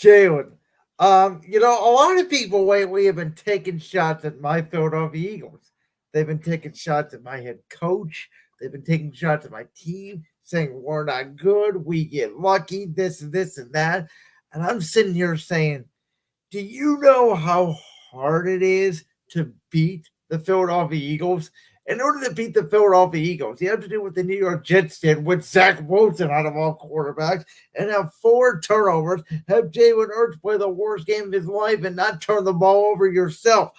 Jalen. A lot of people lately have been taking shots at my Philadelphia Eagles. They've been taking shots at my head coach. They've been taking shots at my team, saying we're not good. We get lucky, this, and that. And I'm sitting here saying, do you know how hard it is to beat the Philadelphia Eagles? In order to beat the Philadelphia Eagles, you have to do what the New York Jets did with Zach Wilson out of all quarterbacks and have 4 turnovers, have Jalen Hurts play the worst game of his life and not turn the ball over yourself.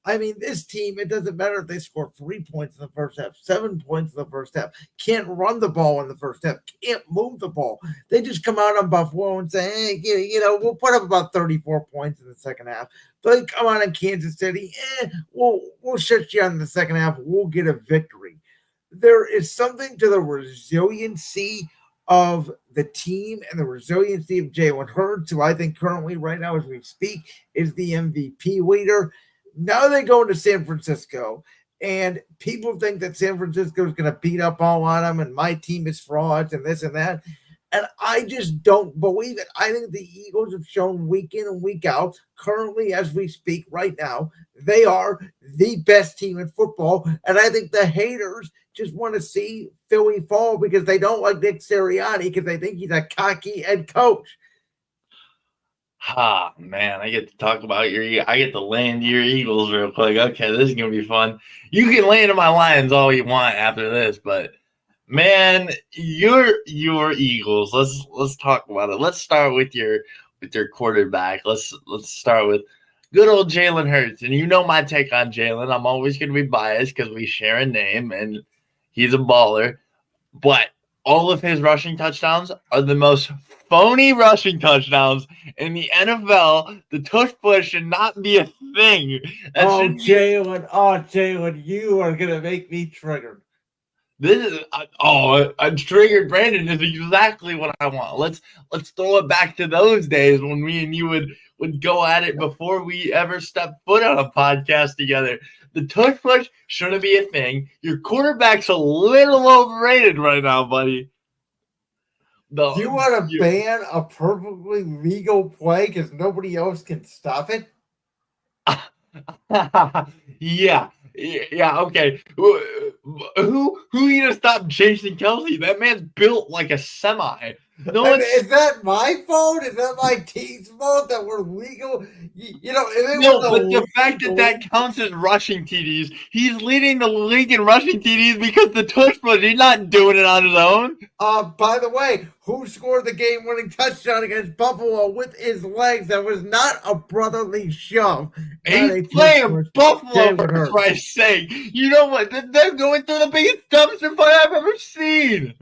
I mean, this team, it doesn't matter if they score 3 points in the first half, 7 points in the first half, can't run the ball in the first half, can't move the ball. They just come out on Buffalo and say, hey, we'll put up about 34 points in the second half. They come out in Kansas City, we'll shut you out in the second half. We'll get a victory. There is something to the resiliency of the team and the resiliency of Jalen Hurts, who I think currently, right now, as we speak, is the MVP leader. Now they go into San Francisco, and people think that San Francisco is going to beat up all on them, and my team is frauds and this and that. And I just don't believe it. I think the Eagles have shown week in and week out, currently as we speak right now, they are the best team in football. And I think the haters just want to see Philly fall because they don't like Nick Sirianni because they think he's a cocky head coach. Man, I get to talk about I get to land your Eagles real quick. Okay, this is going to be fun. You can land in my Lions all you want after this, but man, your Eagles. Let's talk about it. Let's start with your quarterback. Let's start with good old Jalen Hurts. And you know my take on Jalen. I'm always going to be biased because we share a name and he's a baller. But all of his rushing touchdowns are the most phony rushing touchdowns in the NFL. The tush push should not be a thing. Jalen, you are going to make me triggered. This is a triggered Brandon is exactly what I want. Let's throw it back to those days when me and you would go at it before we ever stepped foot on a podcast together. The tush push shouldn't be a thing. Your quarterback's a little overrated right now, buddy. You want to ban a perfectly legal play because nobody else can stop it? Yeah, okay. Who you gonna stop Jason Kelce? That man's built like a semi. No, is that my fault? Is that my team's fault that we're legal? But the fact that counts as rushing TDs, he's leading the league in rushing TDs because the tush push. He's not doing it on his own. By the way, who scored the game-winning touchdown against Buffalo with his legs? That was not a brotherly shove. He's playing Buffalo, for Christ's sake. You know what? They're going through the biggest dumpster fire I've ever seen.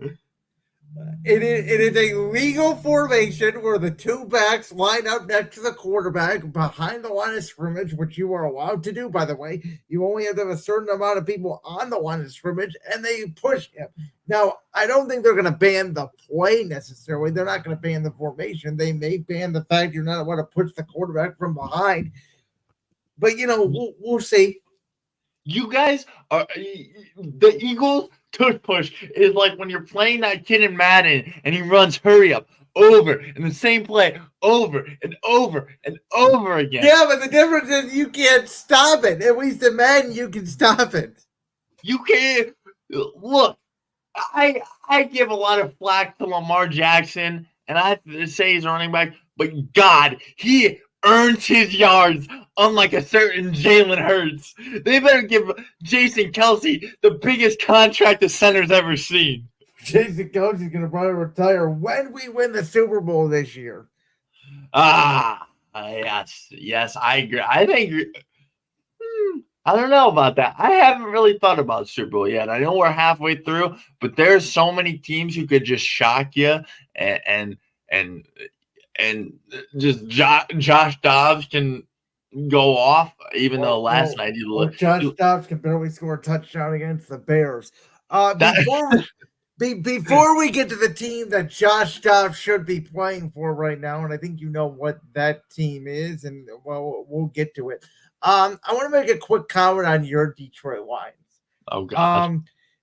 It is a legal formation where the two backs line up next to the quarterback behind the line of scrimmage, which you are allowed to do, by the way. You only have to have a certain amount of people on the line of scrimmage, and they push him. Now, I don't think they're going to ban the play necessarily. They're not going to ban the formation. They may ban the fact you're not allowed to push the quarterback from behind. But, we'll see. You guys are the Eagles. Tush push is like when you're playing that kid in Madden and he runs hurry up over in the same play over and over and over again. Yeah, but the difference is you can't stop it. At least in Madden, you can stop it. You can't. Look, I give a lot of flack to Lamar Jackson, and I have to say he's a running back, but God, he earns his yards. Unlike a certain Jalen Hurts. They better give Jason Kelce the biggest contract the center's ever seen. Jason Kelce's going to probably retire when we win the Super Bowl this year. Yes, I agree. I think I don't know about that. I haven't really thought about Super Bowl yet. I know we're halfway through, but there's so many teams who could just shock you and just Josh Dobbs can go off, even though last night Josh Dobbs can barely score a touchdown against the Bears. Before we get to the team that Josh Dobbs should be playing for right now, and I think you know what that team is, and we'll get to it. I want to make a quick comment on your Detroit Lions. Oh God.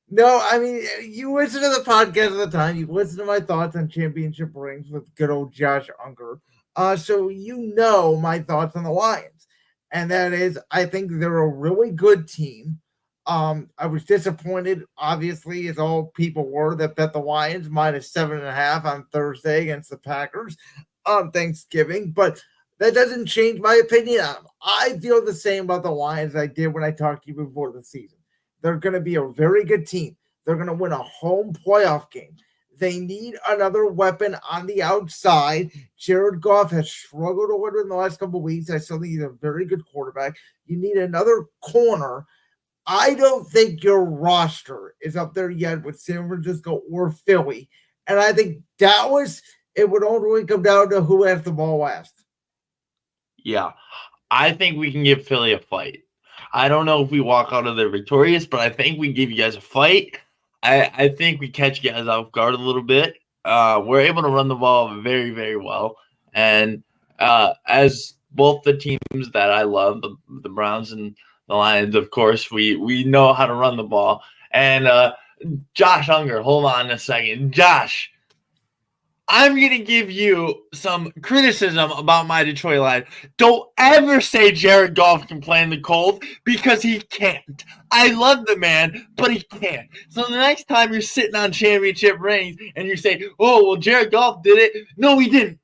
No, I mean, you listen to the podcast at the time. You listen to my thoughts on championship rings with good old Josh Unger. So you know my thoughts on the Lions, and that is I think they're a really good team. I was disappointed, obviously, as all people were, that bet the Lions minus 7.5 on Thursday against the Packers on Thanksgiving, but that doesn't change my opinion on them. I feel the same about the Lions I did when I talked to you before the season. They're going to be a very good team. They're going to win a home playoff game. They need another weapon on the outside. Jared Goff has struggled a little in the last couple of weeks. I still think he's a very good quarterback. You need another corner. I don't think your roster is up there yet with San Francisco or Philly. And I think Dallas, it would only come down to who has the ball last. Yeah, I think we can give Philly a fight. I don't know if we walk out of there victorious, but I think we give you guys a fight. I think we catch you guys off guard a little bit. We're able to run the ball very, very well. And as both the teams that I love, the Browns and the Lions, of course, we know how to run the ball. And Josh Unger, hold on a second. Josh, I'm going to give you some criticism about my Detroit Lions. Don't ever say Jared Goff can play in the cold because he can't. I love the man, but he can't. So the next time you're sitting on championship rings and you say, oh, well, Jared Goff did it. No, he didn't.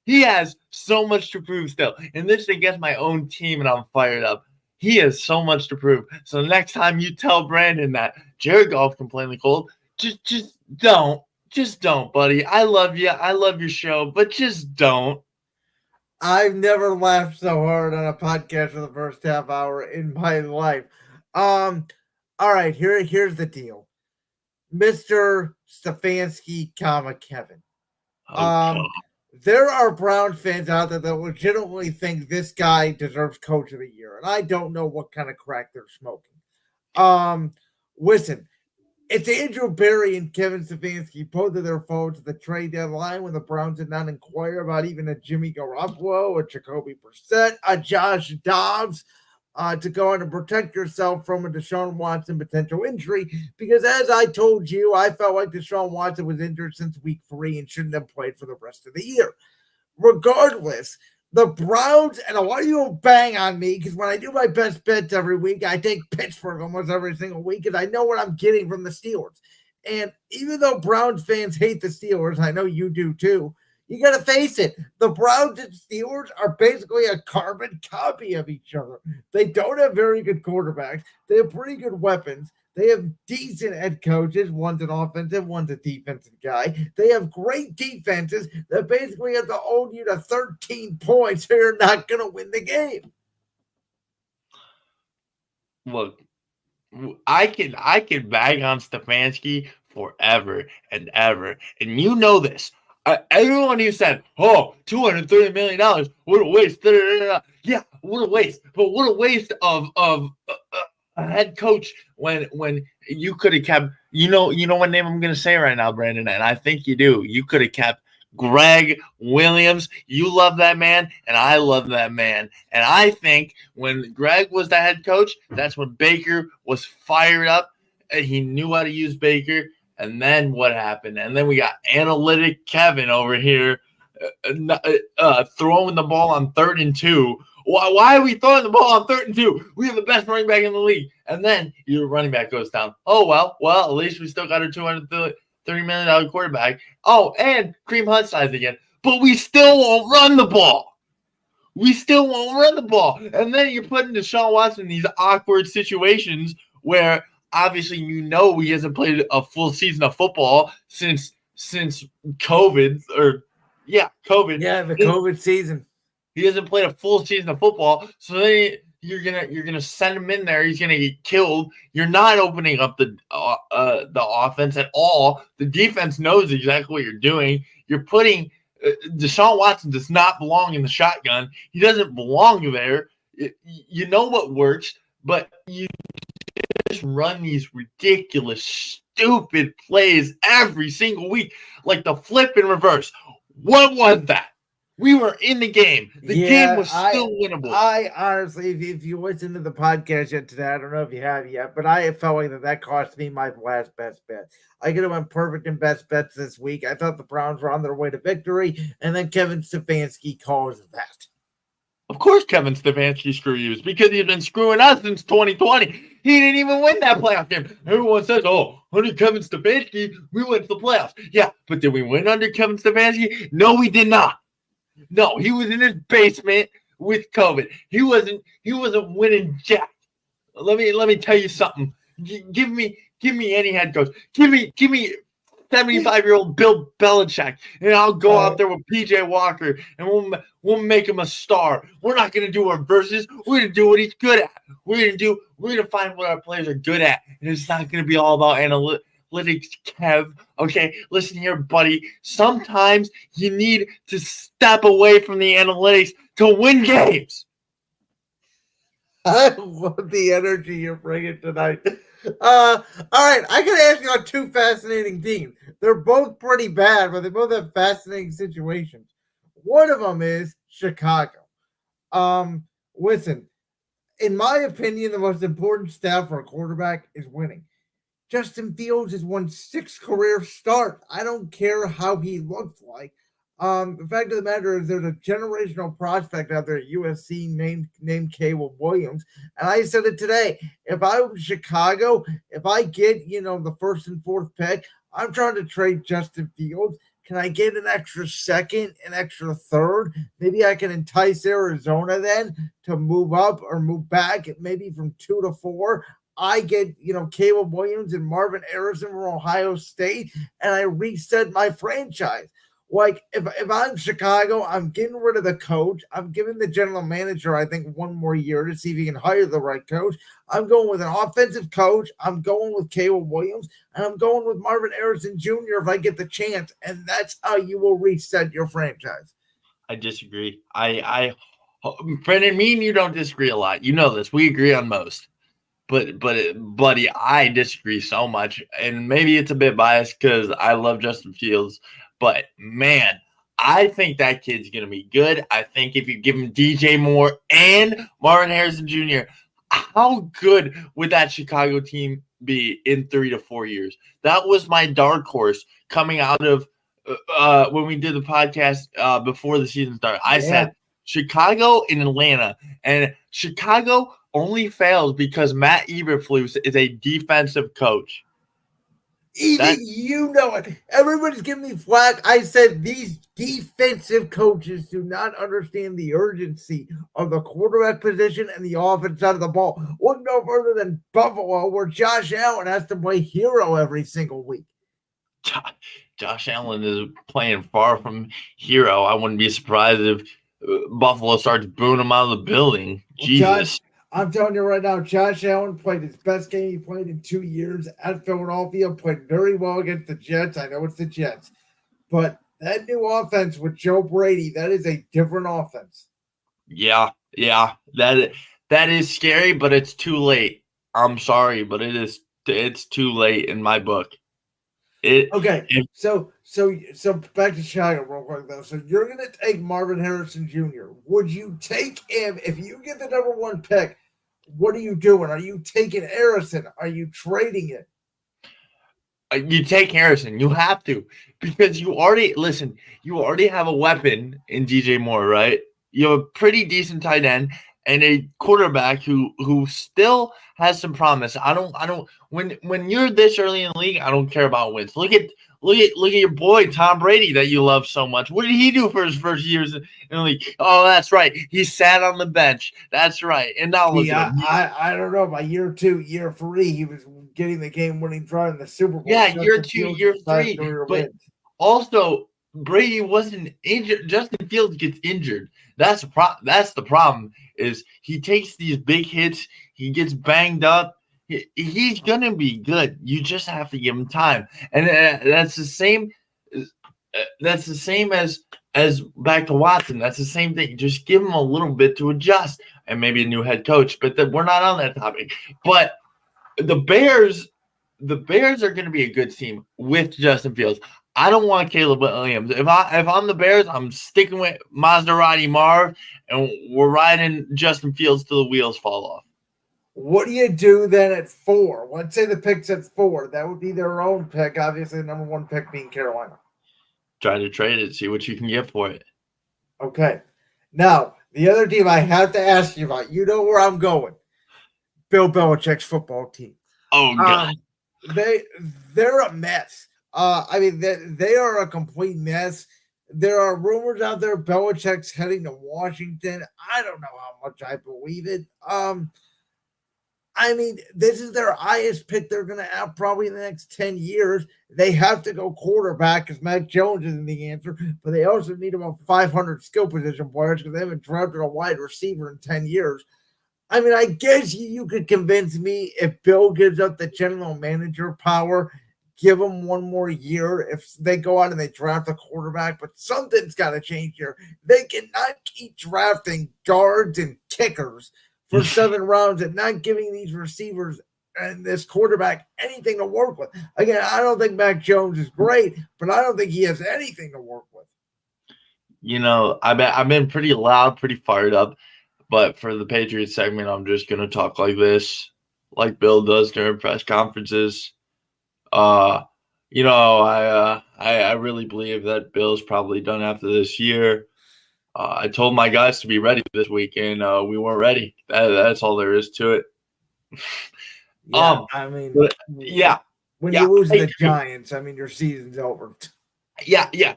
He has so much to prove still. And this is against my own team, and I'm fired up. He has so much to prove. So the next time you tell Brandon that Jared Goff can play in the cold, just don't. Just don't, buddy. I love you. I love your show, but just don't. I've never laughed so hard on a podcast for the first half hour in my life. All right, here's the deal. Mr. Stefanski, Kevin. Oh, There are Brown fans out there that legitimately think this guy deserves Coach of the Year, and I don't know what kind of crack they're smoking. Listen, it's Andrew Berry and Kevin Stefanski both of their phones at the trade deadline when the Browns did not inquire about even a Jimmy Garoppolo, a Jacoby Brissett, a Josh Dobbs to go on and protect yourself from a Deshaun Watson potential injury. Because as I told you, I felt like Deshaun Watson was injured since week 3 and shouldn't have played for the rest of the year. Regardless, the Browns, and a lot of you will bang on me because when I do my best bets every week, I take Pittsburgh almost every single week because I know what I'm getting from the Steelers. And even though Browns fans hate the Steelers, I know you do too, you got to face it. The Browns and Steelers are basically a carbon copy of each other. They don't have very good quarterbacks. They have pretty good weapons. They have decent head coaches. One's an offensive, one's a defensive guy. They have great defenses that basically have to hold you to 13 points or you're not going to win the game. look, I can bag on Stefanski forever and ever, and you know this. Everyone who said, "Oh, $230 million, what a waste!" Da, da, da, da. Yeah, what a waste! But what a waste of a head coach when you could have kept. You know what name I'm going to say right now, Brandon, and I think you do. You could have kept Greg Williams. You love that man, and I love that man. And I think when Greg was the head coach, that's when Baker was fired up. And he knew how to use Baker. And then what happened? And then we got analytic Kevin over here throwing the ball on 3rd and 2. Why are we throwing the ball on 3rd and 2? We have the best running back in the league. And then your running back goes down. Oh, well, at least we still got a $230 million quarterback. Oh, and Kareem Hunt size again. But we still won't run the ball. And then you're putting Deshaun Watson in these awkward situations where obviously he hasn't played a full season of football since COVID. COVID. Yeah, the COVID season. He hasn't played a full season of football, so then you're gonna send him in there. He's gonna get killed. You're not opening up the offense at all. The defense knows exactly what you're doing. You're putting Deshaun Watson does not belong in the shotgun. He doesn't belong there. You know what works, but you just run these ridiculous, stupid plays every single week, like the flip in reverse. What was that? We were in the game. The game was still winnable. I honestly, if you listen to the podcast yet today, I don't know if you have yet, but I felt like that cost me my last best bet. I could have went perfect in best bets this week. I thought the Browns were on their way to victory, and then Kevin Stefanski calls that. Of course, Kevin Stefanski screw yous because he's been screwing us since 2020. He didn't even win that playoff game. Everyone says, "Oh, under Kevin Stefanski, we went to the playoffs." Yeah, but did we win under Kevin Stefanski? No, we did not. No, he was in his basement with COVID. He wasn't winning jack. Let me tell you something. Give me any head coach. Give me 75-year-old Bill Belichick, and I'll go out there with PJ Walker, and we'll make him a star. We're not gonna do our verses. We're gonna do what he's good at. We're gonna find what our players are good at, and it's not gonna be all about analytics, Kev. Okay, listen here, buddy. Sometimes you need to step away from the analytics to win games. I love the energy you're bringing tonight. All right, I can ask you on two fascinating teams. They're both pretty bad, but they both have fascinating situations. One of them is Chicago. Listen, in my opinion, the most important stat for a quarterback is winning. Justin Fields has won 6 career starts. I don't care how he looks like. The fact of the matter is there's a generational prospect out there at USC named Caleb Williams. And I said it today. If I was Chicago, if I get, the first and fourth pick, I'm trying to trade Justin Fields. Can I get an extra second, an extra third? Maybe I can entice Arizona then to move up or move back, maybe from 2 to 4. I get, Caleb Williams and Marvin Harrison from Ohio State, and I reset my franchise. Like, if I'm Chicago, I'm getting rid of the coach. I'm giving the general manager, I think, one more year to see if he can hire the right coach. I'm going with an offensive coach. I'm going with Caleb Williams, and I'm going with Marvin Harrison Jr. if I get the chance, and that's how you will reset your franchise. I disagree. Brendan, me and you don't disagree a lot. You know this. We agree on most. But buddy, I disagree so much, and maybe it's a bit biased because I love Justin Fields. But man, I think that kid's gonna be good. I think if you give him DJ Moore and Marvin Harrison Jr., how good would that Chicago team be in 3 to 4 years? That was my dark horse coming out of when we did the podcast before the season started. I said Chicago and Atlanta, and Chicago only fails because Matt Eberflus is a defensive coach. You know it. Everybody's giving me flack. I said these defensive coaches do not understand the urgency of the quarterback position and the offense side of the ball. Look no further than Buffalo, where Josh Allen has to play hero every single week. Josh Allen is playing far from hero. I wouldn't be surprised if Buffalo starts booing him out of the building. Jesus. I'm telling you right now, Josh Allen played his best game he played in 2 years at Philadelphia, played very well against the Jets. I know it's the Jets. But that new offense with Joe Brady, that is a different offense. Yeah. That is scary, but it's too late. I'm sorry, but it's too late in my book. So back to Chicago real quick though. So you're gonna take Marvin Harrison Jr. Would you take him if you get the number 1 pick? What are you doing? Are you taking Harrison? Are you trading it? You take Harrison. You have to, because you already have a weapon in DJ Moore, right? You have a pretty decent tight end and a quarterback who still has some promise. I don't when you're this early in the league, I don't care about wins. Look at your boy Tom Brady that you love so much. What did he do for his first years in the league? Oh, that's right. He sat on the bench. That's right. And now look at him. I don't know. By year 2, year 3, he was getting the game-winning drive in the Super Bowl. Yeah, year 2, year 3. But also, Brady wasn't injured. Justin Fields gets injured. That's the problem. Is he takes these big hits. He gets banged up. He's gonna be good. You just have to give him time, and that's the same. That's the same as back to Watson. That's the same thing. Just give him a little bit to adjust, and maybe a new head coach. But we're not on that topic. But the Bears are going to be a good team with Justin Fields. I don't want Caleb Williams. If I'm the Bears, I'm sticking with Maserati Marv, and we're riding Justin Fields till the wheels fall off. What do you do then at 4? Let's say the pick's at 4. That would be their own pick. Obviously, the number 1 pick being Carolina. Try to trade it, see what you can get for it. Okay. Now, the other team I have to ask you about, you know where I'm going. Bill Belichick's football team. Oh, God. They're a mess. I mean, they are a complete mess. There are rumors out there Belichick's heading to Washington. I don't know how much I believe it. I mean, this is their highest pick they're going to have probably in the next 10 years. They have to go quarterback because Mac Jones isn't the answer, but they also need about 500 skill position players because they haven't drafted a wide receiver in 10 years. I mean, I guess you could convince me if Bill gives up the general manager power, give him one more year if they go out and they draft a quarterback, but something's got to change here. They cannot keep drafting guards and kickers for 7 rounds and not giving these receivers and this quarterback anything to work with. Again, I don't think Mac Jones is great, but I don't think he has anything to work with. You know, I've been pretty loud, pretty fired up, but for the Patriots segment, I'm just going to talk like this, like Bill does during press conferences. You know, I really believe that Bill's probably done after this year. I told my guys to be ready this week, and we weren't ready. That's all there is to it. Yeah, I mean, yeah. When you lose the Giants, I mean, your season's over. Yeah.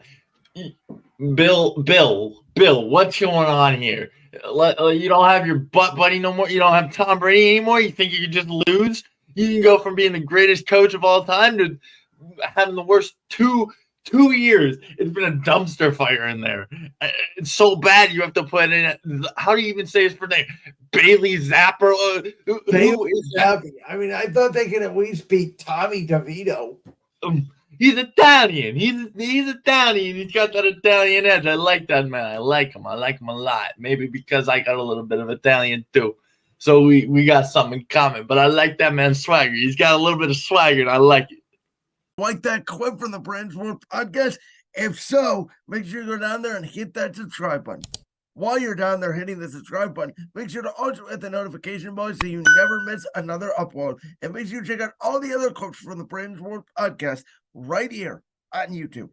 Bill, what's going on here? You don't have your butt buddy no more. You don't have Tom Brady anymore. You think you can just lose? You can go from being the greatest coach of all time to having the worst two years. It's been a dumpster fire in there. It's so bad you have to put in. How do you even say his name? Bailey Zapper. Bailey Zappi. I mean, I thought they could at least beat Tommy DeVito. He's Italian. He's Italian. He's got that Italian edge. I like that man. I like him a lot. Maybe because I got a little bit of Italian too. So we got something in common. But I like that man's swagger. He's got a little bit of swagger, and I like it. Like that clip from the Brands World podcast? If so, make sure you go down there and hit that subscribe button. While you're down there hitting the subscribe button, make sure to also hit the notification bell so you never miss another upload. And make sure you check out all the other clips from the Brands World podcast right here on YouTube.